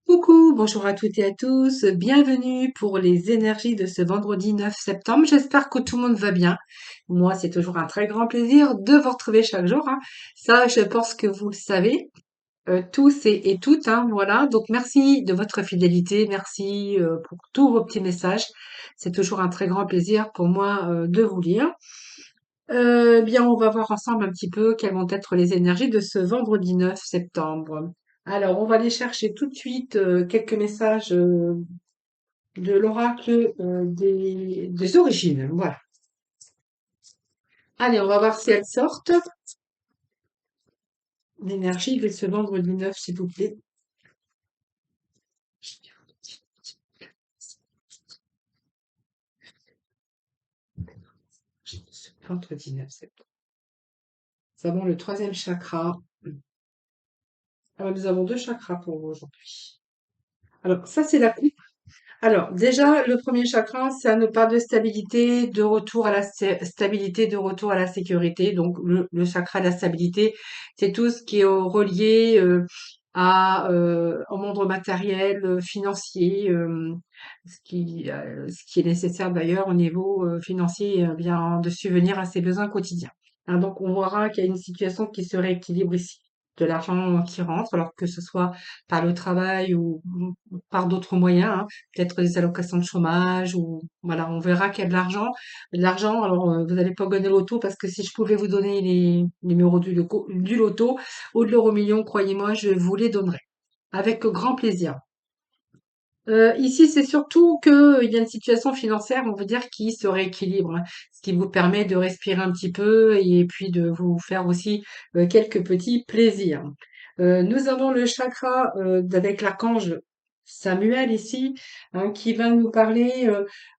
Coucou, bonjour à toutes et à tous, bienvenue pour les énergies de ce vendredi 9 septembre. J'espère que tout le monde va bien. Moi, c'est toujours un très grand plaisir de vous retrouver chaque jour, hein. Ça, je pense que vous le savez, tous et toutes, hein, voilà. Donc, merci de votre fidélité, merci pour tous vos petits messages. C'est toujours un très grand plaisir pour moi de vous lire. Bien, on va voir ensemble un petit peu quelles vont être les énergies de ce vendredi 9 septembre. Alors, on va aller chercher tout de suite quelques messages de l'oracle des origines. Voilà. Allez, on va voir si elles sortent. L'énergie de ce vendredi 9, s'il vous plaît. Ce vendredi 9 septembre. Nous avons le troisième chakra. Alors, nous avons deux chakras pour vous aujourd'hui. Alors, ça, c'est la coupe. Alors, déjà, le premier chakra, ça nous parle de stabilité, de retour à la stabilité, de retour à la sécurité. Donc, le chakra de la stabilité, c'est tout ce qui est relié au monde matériel, financier, ce qui est nécessaire d'ailleurs au niveau financier, bien de subvenir à ses besoins quotidiens. Hein, donc, on verra qu'il y a une situation qui se rééquilibre ici, de l'argent qui rentre, alors que ce soit par le travail ou par d'autres moyens, hein, peut-être des allocations de chômage ou voilà, on verra qu'il y a de l'argent. De l'argent, alors vous n'allez pas gagner l'auto parce que si je pouvais vous donner les numéros du loto ou de l'euro-million, croyez-moi, je vous les donnerais avec grand plaisir. Ici, c'est surtout qu'il y a une situation financière, on veut dire, qui se rééquilibre, hein, ce qui vous permet de respirer un petit peu et puis de vous faire aussi quelques petits plaisirs. Nous avons le chakra avec l'archange Samuel ici, hein, qui va nous parler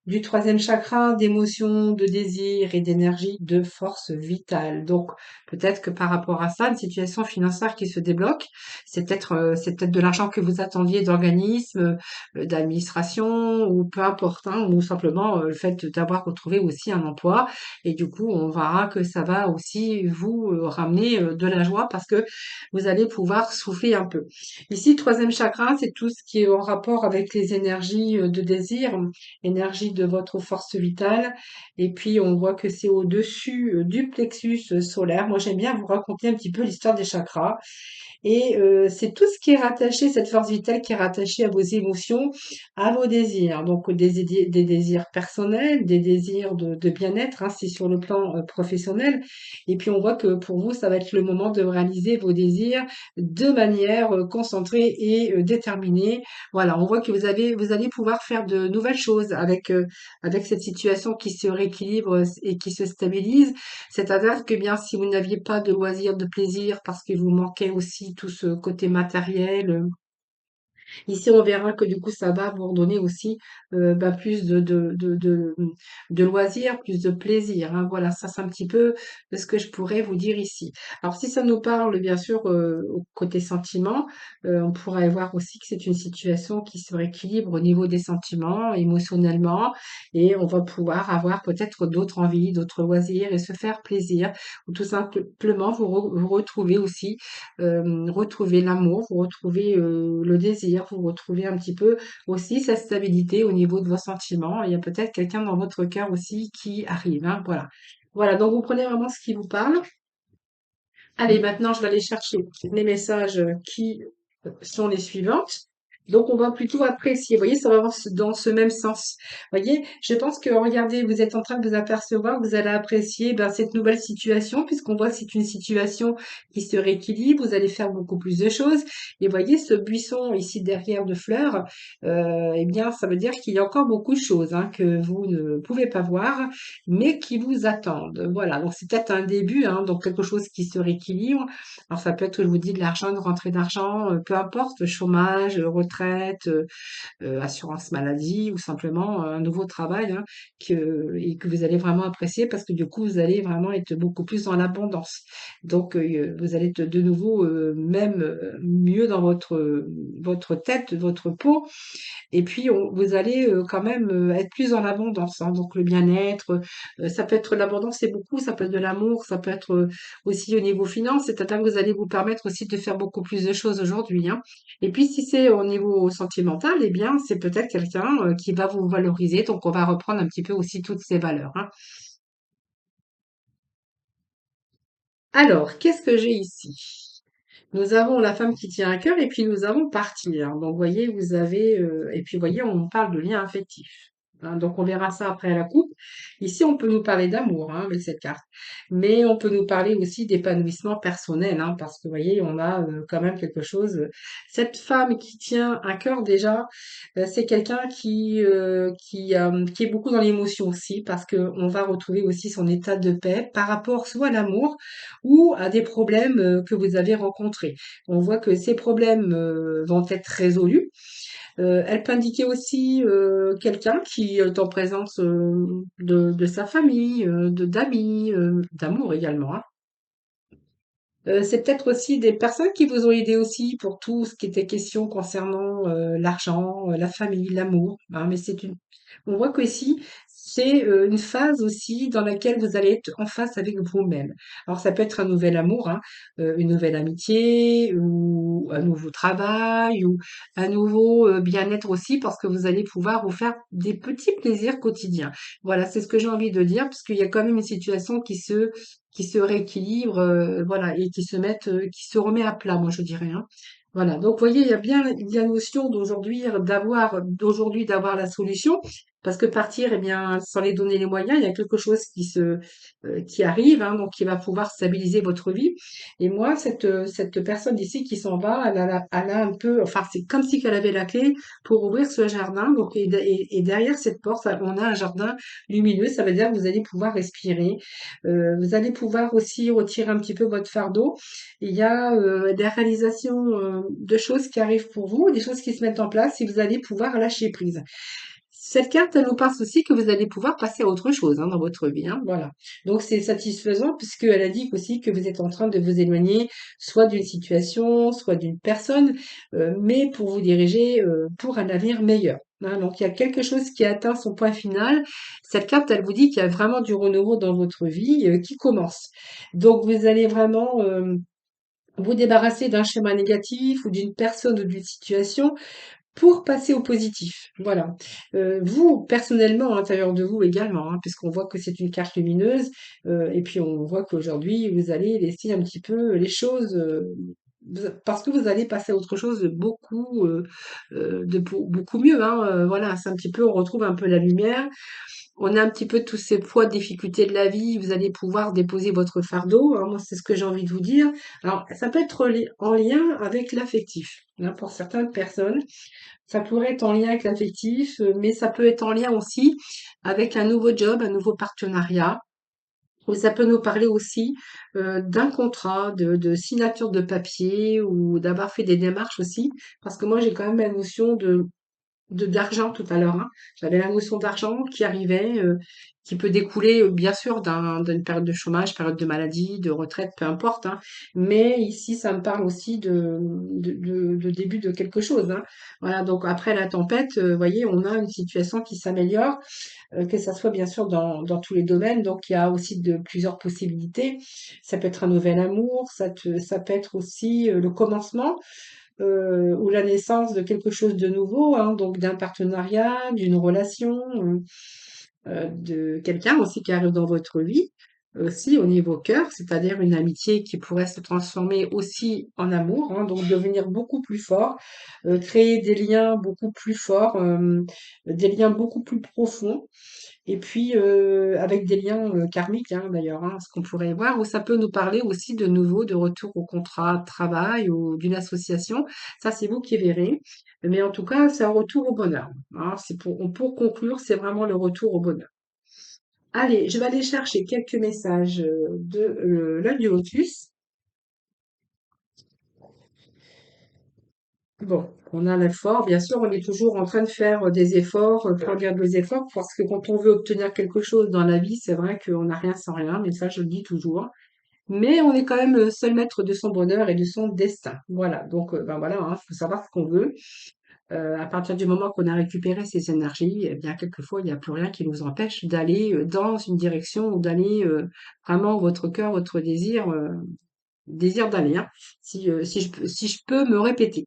du troisième chakra, d'émotions, de désir et d'énergie, de force vitale. Donc, peut-être que par rapport à ça, une situation financière qui se débloque, c'est peut-être de l'argent que vous attendiez d'organismes, d'administration ou peu importe, hein, ou simplement le fait d'avoir retrouvé aussi un emploi. Et du coup, on verra que ça va aussi vous ramener de la joie parce que vous allez pouvoir souffler un peu. Ici, troisième chakra, c'est tout ce qui est en rapport avec les énergies de désir, énergie de votre force vitale. Et puis, on voit que c'est au-dessus du plexus solaire. Moi, j'aime bien vous raconter un petit peu l'histoire des chakras. Et c'est tout ce qui est rattaché, cette force vitale qui est rattachée à vos émotions, à vos désirs. Donc des désirs personnels, des désirs de bien-être, hein, c'est sur le plan professionnel. Et puis on voit que pour vous, ça va être le moment de réaliser vos désirs de manière concentrée et déterminée. Voilà, on voit que vous allez pouvoir faire de nouvelles choses avec cette situation qui se rééquilibre et qui se stabilise. C'est-à-dire que bien, si vous n'aviez pas de loisirs, de plaisir, parce que vous manquait aussi tout ce côté matériel, ici, on verra que du coup, ça va vous redonner aussi plus de loisirs, plus de plaisir, hein. Voilà, ça c'est un petit peu de ce que je pourrais vous dire ici. Alors, si ça nous parle, bien sûr, au côté sentiments, on pourrait voir aussi que c'est une situation qui se rééquilibre au niveau des sentiments, émotionnellement, et on va pouvoir avoir peut-être d'autres envies, d'autres loisirs et se faire plaisir, ou tout simplement vous retrouver aussi retrouver l'amour, vous retrouvez le désir, vous retrouvez un petit peu aussi cette stabilité au niveau de vos sentiments. Il y a peut-être quelqu'un dans votre cœur aussi qui arrive, hein, voilà. Voilà, donc vous prenez vraiment ce qui vous parle. Allez, maintenant, je vais aller chercher les messages qui sont les suivantes. Donc, on va plutôt apprécier. Vous voyez, ça va dans ce même sens. Vous voyez, je pense que, regardez, vous êtes en train de vous apercevoir, vous allez apprécier cette nouvelle situation, puisqu'on voit que c'est une situation qui se rééquilibre, vous allez faire beaucoup plus de choses. Et voyez, ce buisson ici derrière de fleurs, eh bien, ça veut dire qu'il y a encore beaucoup de choses hein, que vous ne pouvez pas voir, mais qui vous attendent. Voilà, donc c'est peut-être un début, hein, donc quelque chose qui se rééquilibre. Alors ça peut être, je vous dis, de l'argent, une rentrée d'argent, peu importe, chômage, retraite, assurance maladie ou simplement un nouveau travail hein, et que vous allez vraiment apprécier parce que du coup, vous allez vraiment être beaucoup plus dans l'abondance. Donc, vous allez être de nouveau même mieux dans votre tête, votre peau et puis, vous allez quand même être plus en abondance, hein. Donc, le bien-être, ça peut être l'abondance, c'est beaucoup, ça peut être de l'amour, ça peut être aussi au niveau finance, c'est-à-dire que vous allez vous permettre aussi de faire beaucoup plus de choses aujourd'hui, hein. Et puis, si c'est au niveau niveau sentimental, eh bien, c'est peut-être quelqu'un qui va vous valoriser. Donc, on va reprendre un petit peu aussi toutes ces valeurs, hein. Alors, qu'est-ce que j'ai ici? Nous avons la femme qui tient à cœur et puis nous avons partir. Donc, vous voyez, vous avez... et puis, vous voyez, on parle de lien affectif, hein. Donc, on verra ça après à la coupe. Ici, on peut nous parler d'amour, hein, avec cette carte. Mais on peut nous parler aussi d'épanouissement personnel, hein, parce que, vous voyez, on a quand même quelque chose. Cette femme qui tient à cœur, déjà, c'est quelqu'un qui est beaucoup dans l'émotion aussi, parce qu'on va retrouver aussi son état de paix par rapport soit à l'amour, ou à des problèmes que vous avez rencontrés. On voit que ces problèmes vont être résolus. Elle peut indiquer aussi quelqu'un qui est en présence de sa famille, d'amis, d'amour également, hein. C'est peut-être aussi des personnes qui vous ont aidé aussi pour tout ce qui était question concernant l'argent, la famille, l'amour, hein, mais on voit qu'ici, c'est une phase aussi dans laquelle vous allez être en face avec vous-même. Alors ça peut être un nouvel amour, hein, une nouvelle amitié ou un nouveau travail ou un nouveau bien-être aussi parce que vous allez pouvoir vous faire des petits plaisirs quotidiens. Voilà, c'est ce que j'ai envie de dire parce qu'il y a quand même une situation qui se rééquilibre, voilà, et qui se remet à plat, moi je dirais, hein. Voilà. Donc, vous voyez, il y a bien la notion d'aujourd'hui d'avoir la solution, parce que partir, eh bien, sans les donner les moyens, il y a quelque chose qui arrive, hein, donc qui va pouvoir stabiliser votre vie. Et moi, cette personne ici qui s'en va, elle a un peu, enfin, c'est comme si elle avait la clé pour ouvrir ce jardin. Donc, et derrière cette porte, on a un jardin lumineux. Ça veut dire que vous allez pouvoir respirer, vous allez pouvoir aussi retirer un petit peu votre fardeau. Il y a des réalisations de choses qui arrivent pour vous, des choses qui se mettent en place et vous allez pouvoir lâcher prise. Cette carte, elle nous parle aussi que vous allez pouvoir passer à autre chose, hein, dans votre vie, hein, voilà. Donc c'est satisfaisant puisqu'elle indique aussi que vous êtes en train de vous éloigner soit d'une situation, soit d'une personne, mais pour vous diriger pour un avenir meilleur, hein. Donc il y a quelque chose qui atteint son point final. Cette carte, elle vous dit qu'il y a vraiment du renouveau dans votre vie qui commence. Donc vous allez vraiment vous débarrasser d'un schéma négatif ou d'une personne ou d'une situation pour passer au positif. Voilà. Vous, personnellement, à l'intérieur de vous également, hein, puisqu'on voit que c'est une carte lumineuse, et puis on voit qu'aujourd'hui, vous allez laisser un petit peu les choses, parce que vous allez passer à autre chose de beaucoup mieux, hein. Voilà, c'est un petit peu, on retrouve un peu la lumière. On a un petit peu tous ces poids, difficultés de la vie, vous allez pouvoir déposer votre fardeau, hein. Moi, c'est ce que j'ai envie de vous dire. Alors, ça peut être en lien avec l'affectif, hein, pour certaines personnes. Ça pourrait être en lien avec l'affectif, mais ça peut être en lien aussi avec un nouveau job, un nouveau partenariat. Ou ça peut nous parler aussi d'un contrat, de signature de papier ou d'avoir fait des démarches aussi. Parce que moi, j'ai quand même la notion d'argent tout à l'heure, hein. J'avais la notion d'argent qui arrivait, qui peut découler, bien sûr d'une période de chômage, période de maladie, de retraite, peu importe, hein. Mais ici, ça me parle aussi de début de quelque chose, hein. Voilà, donc après la tempête, voyez, on a une situation qui s'améliore, que ça soit bien sûr dans tous les domaines. Donc il y a aussi de plusieurs possibilités. Ça peut être un nouvel amour, ça peut être aussi le commencement ou la naissance de quelque chose de nouveau, hein, donc d'un partenariat, d'une relation, de quelqu'un aussi qui arrive dans votre vie, aussi au niveau cœur, c'est-à-dire une amitié qui pourrait se transformer aussi en amour, hein, donc devenir beaucoup plus fort, créer des liens beaucoup plus forts, des liens beaucoup plus profonds. Et puis, avec des liens, karmiques, hein, d'ailleurs, hein, ce qu'on pourrait voir, ou ça peut nous parler aussi de nouveau de retour au contrat de travail ou d'une association. Ça, c'est vous qui verrez. Mais en tout cas, c'est un retour au bonheur, hein. Pour conclure, c'est vraiment le retour au bonheur. Allez, je vais aller chercher quelques messages de l'œil du lotus. Bon, on a l'effort. Bien sûr, on est toujours en train de faire des efforts, pour dire des efforts, parce que quand on veut obtenir quelque chose dans la vie, c'est vrai qu'on n'a rien sans rien, mais ça, je le dis toujours. Mais on est quand même seul maître de son bonheur et de son destin. Voilà, donc ben voilà, hein, faut savoir ce qu'on veut. À partir du moment qu'on a récupéré ces énergies, eh bien quelquefois il n'y a plus rien qui nous empêche d'aller dans une direction ou d'aller vraiment votre cœur, votre désir d'aller, hein, si je peux me répéter.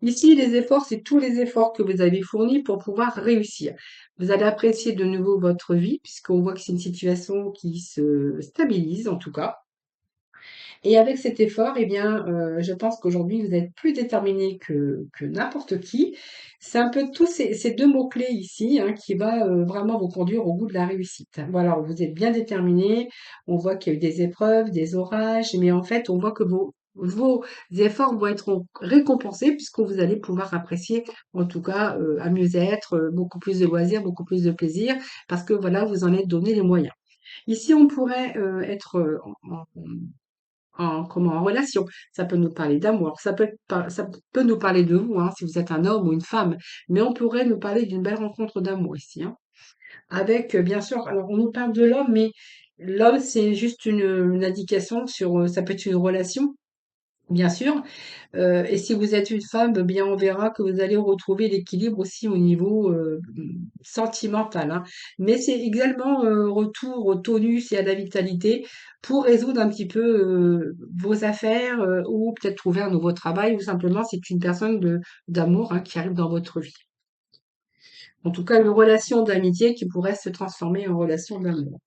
Ici, les efforts, c'est tous les efforts que vous avez fournis pour pouvoir réussir. Vous allez apprécier de nouveau votre vie, puisqu'on voit que c'est une situation qui se stabilise, en tout cas. Et avec cet effort, eh bien, je pense qu'aujourd'hui, vous êtes plus déterminé que n'importe qui. C'est un peu tous ces 2 mots-clés ici, hein, qui va, vraiment vous conduire au bout de la réussite. Voilà, vous êtes bien déterminé. On voit qu'il y a eu des épreuves, des orages, mais en fait, on voit que vos efforts vont être récompensés puisque vous allez pouvoir apprécier, en tout cas, à mieux-être, beaucoup plus de loisirs, beaucoup plus de plaisir parce que voilà, vous en êtes donné les moyens. Ici, on pourrait, être, en relation. Ça peut nous parler d'amour, ça peut nous parler de vous, hein, si vous êtes un homme ou une femme, mais on pourrait nous parler d'une belle rencontre d'amour ici, hein. Avec, bien sûr, alors on nous parle de l'homme, mais l'homme, c'est juste une indication sur, ça peut être une relation, bien sûr, et si vous êtes une femme, bien, on verra que vous allez retrouver l'équilibre aussi au niveau, sentimental, hein. Mais c'est également, retour au tonus et à la vitalité pour résoudre un petit peu, vos affaires, ou peut-être trouver un nouveau travail ou simplement c'est une personne d'amour, hein, qui arrive dans votre vie. En tout cas, une relation d'amitié qui pourrait se transformer en relation d'amour.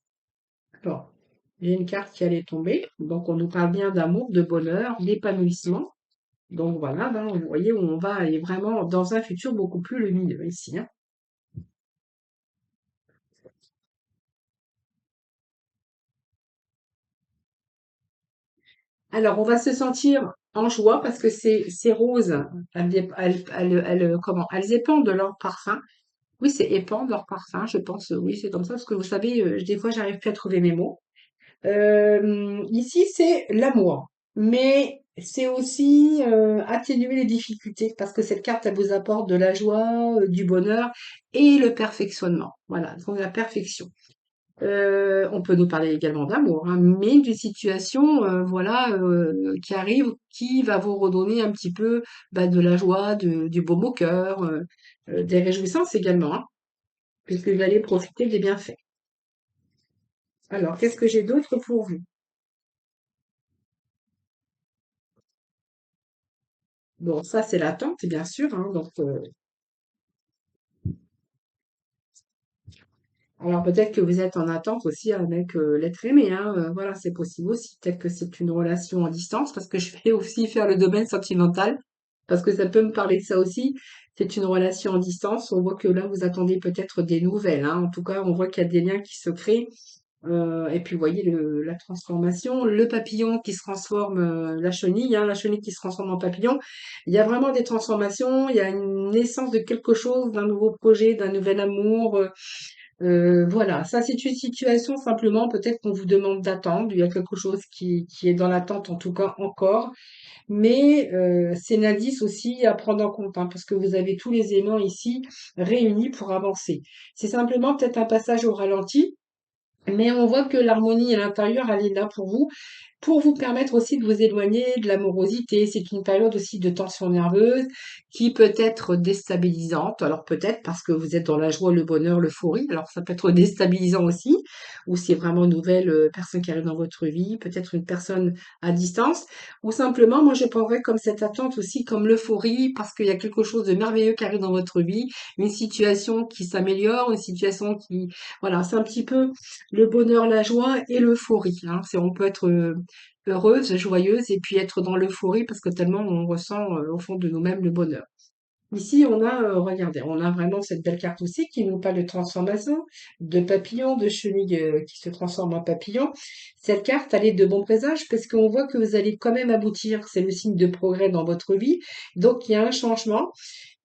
Alors, j'ai une carte qui allait tomber, donc on nous parle bien d'amour, de bonheur, d'épanouissement. Donc voilà, ben, vous voyez où on va aller vraiment dans un futur beaucoup plus lumineux ici, hein. Alors, on va se sentir en joie parce que ces roses, comment, elles épandent leur parfum. Oui, c'est épandre leur parfum, je pense. Oui, c'est comme ça parce que vous savez, des fois, j'arrive plus à trouver mes mots. Ici, c'est l'amour, mais c'est aussi atténuer les difficultés parce que cette carte, elle vous apporte de la joie, du bonheur et le perfectionnement. Voilà, donc la perfection. On peut nous parler également d'amour, hein, mais d'une situation, voilà, qui arrive, qui va vous redonner un petit peu, bah, de la joie, du baume au cœur, des réjouissances également, hein, puisque vous allez profiter des bienfaits. Alors, qu'est-ce que j'ai d'autre pour vous? Bon, ça, c'est l'attente, bien sûr, hein, donc, alors peut-être que vous êtes en attente aussi avec l'être aimé, hein, voilà, c'est possible aussi. Peut-être que c'est une relation en distance, parce que je vais aussi faire le domaine sentimental, parce que ça peut me parler de ça aussi. C'est une relation en distance. On voit que là, vous attendez peut-être des nouvelles, hein. En tout cas, on voit qu'il y a des liens qui se créent. Et puis, vous voyez la transformation, le papillon qui se transforme, la chenille, hein, la chenille qui se transforme en papillon. Il y a vraiment des transformations. Il y a une naissance de quelque chose, d'un nouveau projet, d'un nouvel amour. Voilà, ça c'est une situation simplement, peut-être qu'on vous demande d'attendre, il y a quelque chose qui est dans l'attente en tout cas encore, mais c'est un indice aussi à prendre en compte, hein, parce que vous avez tous les éléments ici réunis pour avancer. C'est simplement peut-être un passage au ralenti, mais on voit que l'harmonie à l'intérieur, elle est là pour vous permettre aussi de vous éloigner de l'amorosité. C'est une période aussi de tension nerveuse qui peut être déstabilisante. Alors peut-être parce que vous êtes dans la joie, le bonheur, l'euphorie. Alors ça peut être déstabilisant aussi, ou c'est vraiment une nouvelle personne qui arrive dans votre vie, peut-être une personne à distance, ou simplement, moi je prendrais comme cette attente aussi comme l'euphorie parce qu'il y a quelque chose de merveilleux qui arrive dans votre vie, une situation qui s'améliore, une situation qui, voilà, c'est un petit peu le bonheur, la joie et l'euphorie, hein. On peut être heureuse, joyeuse et puis être dans l'euphorie parce que tellement on ressent au fond de nous-mêmes le bonheur. Ici, on a, regardez, on a vraiment cette belle carte aussi qui nous parle de transformation, de papillon, de chenille qui se transforme en papillon. Cette carte, elle est de bon présage parce qu'on voit que vous allez quand même aboutir. C'est le signe de progrès dans votre vie. Donc, il y a un changement.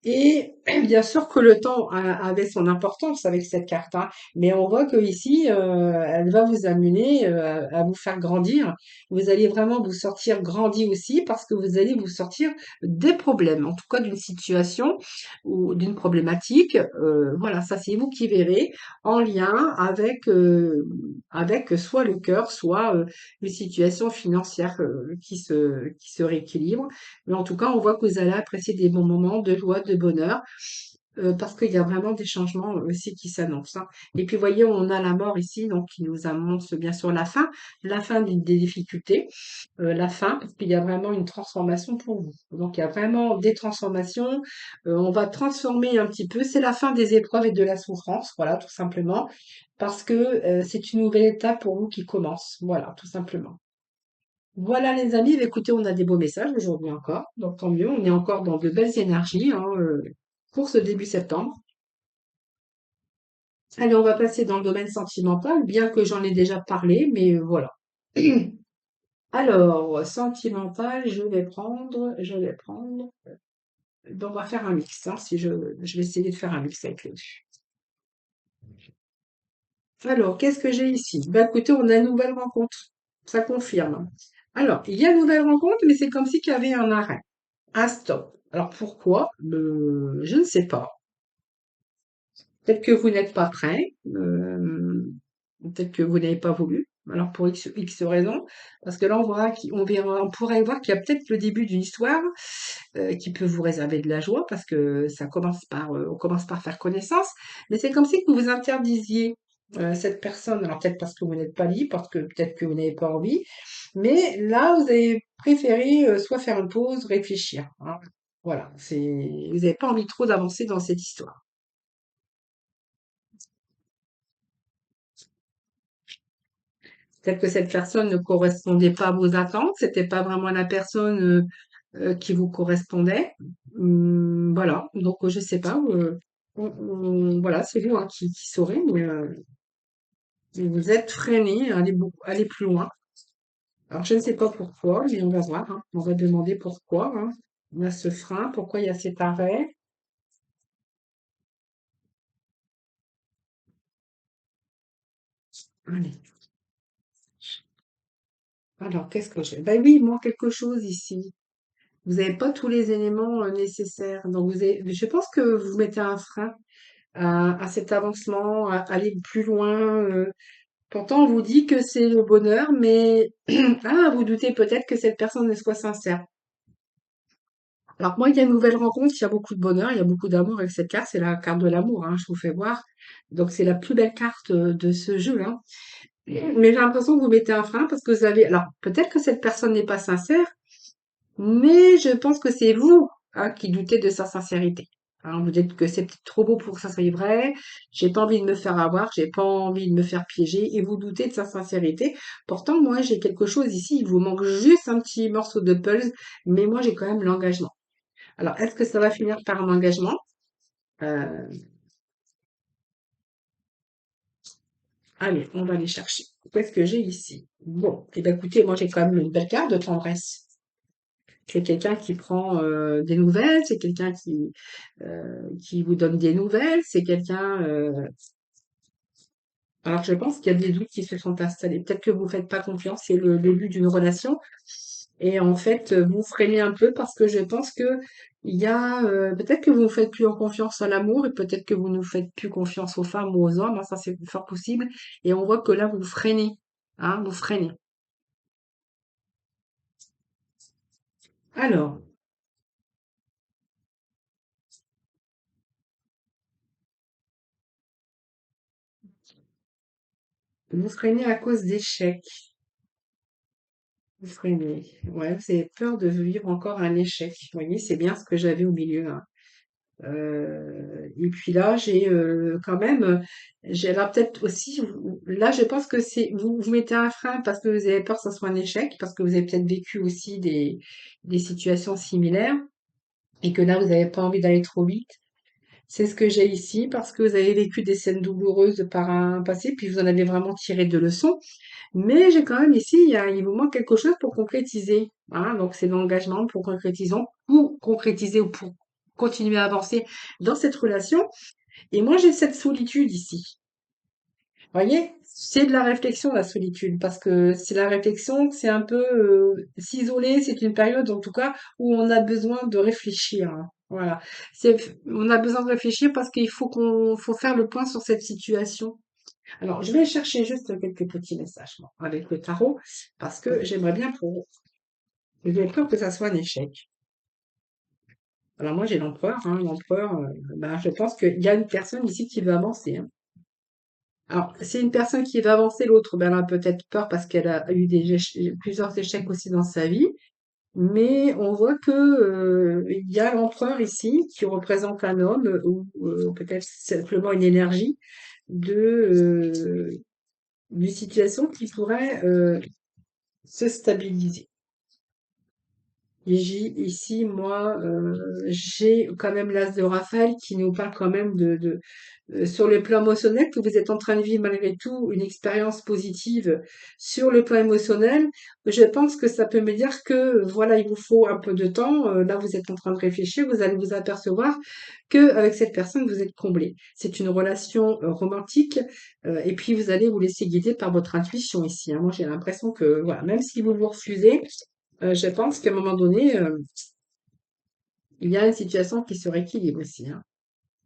Et bien sûr que le temps avait son importance avec cette carte, hein, mais on voit que ici, elle va vous amener à vous faire grandir. Vous allez vraiment vous sortir grandi aussi parce que vous allez vous sortir des problèmes, en tout cas d'une situation ou d'une problématique. Voilà, ça c'est vous qui verrez en lien avec soit le cœur, soit une situation financière qui se rééquilibre. Mais en tout cas, on voit que vous allez apprécier des bons moments de joie, de bonheur. parce qu'il y a vraiment des changements aussi qui s'annoncent, hein. Et puis, vous voyez, on a la mort ici, donc qui nous annonce bien sûr la fin des difficultés, la fin, parce qu'il y a vraiment une transformation pour vous. Donc, il y a vraiment des transformations. On va transformer un petit peu. C'est la fin des épreuves et de la souffrance, voilà, tout simplement, parce que c'est une nouvelle étape pour vous qui commence. Voilà, tout simplement. Voilà les amis, bah, écoutez, on a des beaux messages aujourd'hui encore, donc tant mieux, on est encore dans de belles énergies hein, pour ce début septembre. Allez, on va passer dans le domaine sentimental, bien que j'en ai déjà parlé, mais voilà. Alors, sentimental, je vais prendre. Ben, on va faire un mix, hein, si je vais essayer de faire un mix avec les deux. Alors, qu'est-ce que j'ai ici? Ben, écoutez, on a une nouvelle rencontre. Ça confirme. Alors, il y a une nouvelle rencontre, mais c'est comme si qu'il y avait un arrêt. Un stop. Alors pourquoi? Je ne sais pas. Peut-être que vous n'êtes pas prêt, peut-être que vous n'avez pas voulu. Alors pour X raisons, parce que là on pourrait voir qu'il y a peut-être le début d'une histoire qui peut vous réserver de la joie, parce que on commence par faire connaissance, mais c'est comme si que vous vous interdisiez cette personne. Alors peut-être parce que vous n'êtes pas libre, parce que peut-être que vous n'avez pas envie, mais là vous avez préféré soit faire une pause, réfléchir, hein. Voilà, vous n'avez pas envie trop d'avancer dans cette histoire. Peut-être que cette personne ne correspondait pas à vos attentes, c'était pas vraiment la personne qui vous correspondait. Voilà, donc je sais pas. Voilà, c'est vous hein, qui saurez, mais vous êtes freiné, allez plus loin. Alors je ne sais pas pourquoi, mais on va voir, hein. On va demander pourquoi, hein. On a ce frein, pourquoi il y a cet arrêt. Allez. Alors qu'est-ce que j'ai? Ben oui, il manque quelque chose ici. Vous n'avez pas tous les éléments nécessaires. Donc je pense que vous mettez un frein à cet avancement, à aller plus loin. Pourtant, on vous dit que c'est le bonheur, mais ah, vous doutez peut-être que cette personne ne soit sincère. Alors moi, il y a une nouvelle rencontre, il y a beaucoup de bonheur, il y a beaucoup d'amour avec cette carte. C'est la carte de l'amour, hein, je vous fais voir. Donc c'est la plus belle carte de ce jeu, hein. Mais j'ai l'impression que vous mettez un frein parce que vous avez. Alors peut-être que cette personne n'est pas sincère, mais je pense que c'est vous hein, qui doutez de sa sincérité. Hein, vous dites que c'est peut-être trop beau pour que ça soit vrai, j'ai pas envie de me faire avoir, j'ai pas envie de me faire piéger, et vous doutez de sa sincérité. Pourtant, moi, j'ai quelque chose ici, il vous manque juste un petit morceau de puzzle, mais moi, j'ai quand même l'engagement. Alors, est-ce que ça va finir par un engagement? Euh, Allez, on va aller chercher. Qu'est-ce que j'ai ici? Bon, eh bien, écoutez, moi, j'ai quand même une belle carte de tendresse. C'est quelqu'un qui prend des nouvelles, c'est quelqu'un qui vous donne des nouvelles, c'est quelqu'un. Alors je pense qu'il y a des doutes qui se sont installés. Peut-être que vous faites pas confiance, c'est le début d'une relation, et en fait vous freinez un peu parce que je pense que il y a peut-être que vous ne faites plus en confiance à l'amour et peut-être que vous ne faites plus confiance aux femmes ou aux hommes, hein, ça c'est fort possible. Et on voit que là vous freinez, hein, vous freinez. Alors, vous freinez à cause d'échecs. Vous freinez. Ouais, vous avez peur de vivre encore un échec. Vous voyez, c'est bien ce que j'avais au milieu, hein. Et puis là, j'ai quand même, j'ai là peut-être aussi, là, je pense que vous mettez un frein parce que vous avez peur que ça soit un échec, parce que vous avez peut-être vécu aussi des situations similaires et que là, vous n'avez pas envie d'aller trop vite. C'est ce que j'ai ici parce que vous avez vécu des scènes douloureuses par un passé, puis vous en avez vraiment tiré de leçons. Mais j'ai quand même ici, il vous manque quelque chose pour concrétiser. Hein, donc c'est l'engagement pour concrétiser ou pour continuer à avancer dans cette relation. Et moi, j'ai cette solitude ici. Vous voyez, c'est de la réflexion, la solitude, parce que c'est la réflexion, c'est un peu s'isoler, c'est une période en tout cas où on a besoin de réfléchir, hein. Voilà. On a besoin de réfléchir parce qu'il faut faire le point sur cette situation. Alors, je vais chercher juste quelques petits messages moi, avec le tarot, parce que j'aimerais bien pour j'ai peur que ça soit un échec. Alors moi j'ai l'empereur, hein, l'empereur, ben, je pense qu'il y a une personne ici qui veut avancer, hein. Alors, c'est une personne qui va avancer, l'autre, ben, elle a peut-être peur parce qu'elle a eu plusieurs échecs aussi dans sa vie. Mais on voit que il y a l'empereur ici qui représente un homme ou peut-être simplement une énergie de d'une situation qui pourrait se stabiliser. Ici, moi, j'ai quand même l'as de Raphaël qui nous parle quand même sur le plan émotionnel, que vous êtes en train de vivre malgré tout une expérience positive sur le plan émotionnel. Je pense que ça peut me dire que voilà, il vous faut un peu de temps. Là, vous êtes en train de réfléchir, vous allez vous apercevoir que avec cette personne, vous êtes comblé. C'est une relation romantique, et puis vous allez vous laisser guider par votre intuition ici, hein. Moi, j'ai l'impression que voilà, même si vous vous refusez, je pense qu'à un moment donné, il y a une situation qui se rééquilibre ici, hein.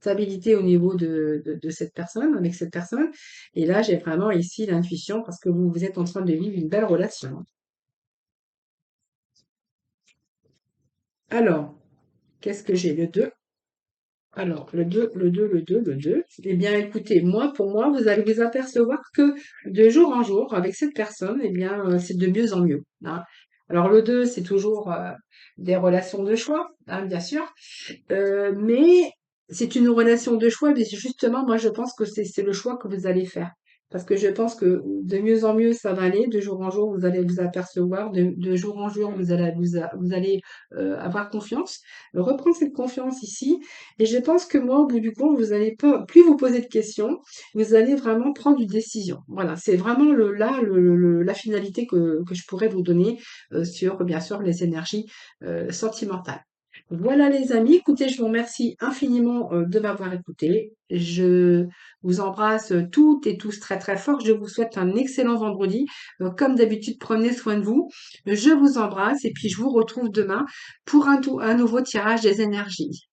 Stabilité au niveau de cette personne, avec cette personne. Et là, j'ai vraiment ici l'intuition parce que vous êtes en train de vivre une belle relation, hein. Alors, qu'est-ce que j'ai? Le 2. Alors, le deux. Eh bien, écoutez, pour moi, vous allez vous apercevoir que de jour en jour, avec cette personne, eh bien, c'est de mieux en mieux, hein. Alors, le 2, c'est toujours des relations de choix, hein, bien sûr. Mais c'est une relation de choix, mais justement, moi, je pense que c'est le choix que vous allez faire. Parce que je pense que de mieux en mieux, ça va aller. De jour en jour, vous allez vous apercevoir. De jour en jour, vous allez avoir confiance. Reprendre cette confiance ici. Et je pense que moi, au bout du compte, vous allez pas plus vous poser de questions. Vous allez vraiment prendre une décision. Voilà, c'est vraiment la finalité que je pourrais vous donner sur, bien sûr, les énergies sentimentales. Voilà les amis, écoutez, je vous remercie infiniment de m'avoir écouté. Je vous embrasse toutes et tous très très fort. Je vous souhaite un excellent vendredi. Comme d'habitude, prenez soin de vous. Je vous embrasse et puis je vous retrouve demain pour un nouveau tirage des énergies.